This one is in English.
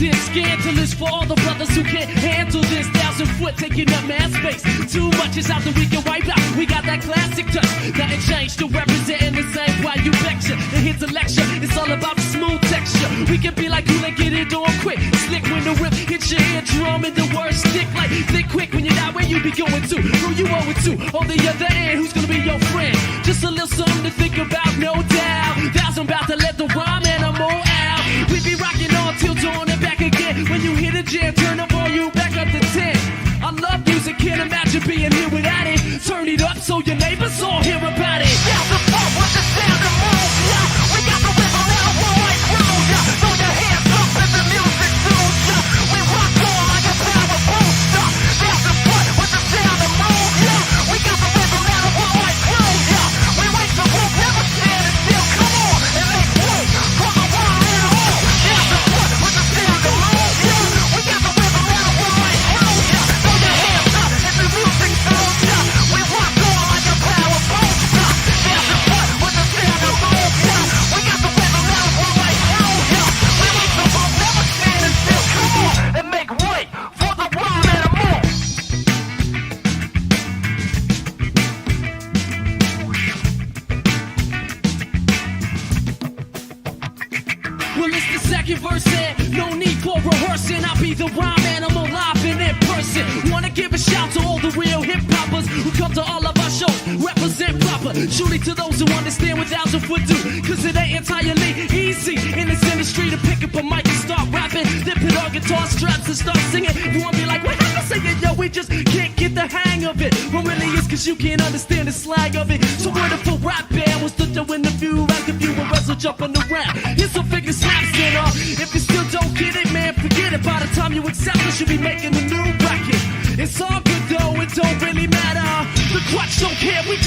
this. Scandalous for all the brothers who can't handle this. 1,000 foot taking up mad space. Too much is out that we can wipe out. We got that classic touch. Nothing changed, still representing the same. Why you lecture? And here's a lecture. It's all about the smooth texture. We can be like cool and get it on quick. Slick when the rip hits your eardrum and the words stick like thick quick when you're not where you be going to. Who you owe it to? On the other end, who's gonna be your friend? Just a little something to think about, no doubt. I'm about to let the rhyme animal out. We be rocking on till dawn and back again. When you hit a jam, turn the volume back up to 10. I love music, can't imagine being here without it. Turn it up so your neighbors all hear about it. Yeah, the pump with the sound of move, yeah. We got the rhythm and a one-way groove, yeah. Throw your hands up in the music soon, yeah. We rock on like a power booster. Yeah, the pump with the sound of move, yeah. We got the rhythm and a one-way groove, yeah. We wake the roof, never standing still. Come on and make way for the one and all. Yeah, the pump with the sound of move, yeah. We got the rhythm and a one-way groove, yeah. Throw your hands up in the music soon, yeah. We rock on like a power booster. Yeah, the pump with the sound of move, yeah. We got the rhythm and a one-way groove, yeah. We wake the roof, never standing still. Come on and make way for the one and a move. Well, it's the second verse and no need for rehearsing. I'll be the rhyme animal live and in person. Wanna give a shout to all the real hip-hoppers who come to all of our shows, represent proper. Truly to those who understand what 1,000 foot do. Cause it ain't entirely easy in this industry to pick up a mic and start rapping. Then put on guitar straps and start singing. You wanna be like, what happened singing? Yo, we just can't get the hang of it. Well, really it's cause you can't understand the slang of it. So word for rap band was to do in the view, rock the view and wrestle jumping around. Here's some figure slaps in if you still don't get it, man, forget it. By the time you accept it, you'll be making a new record. It's all good though, it don't really matter. The Krutch don't care, we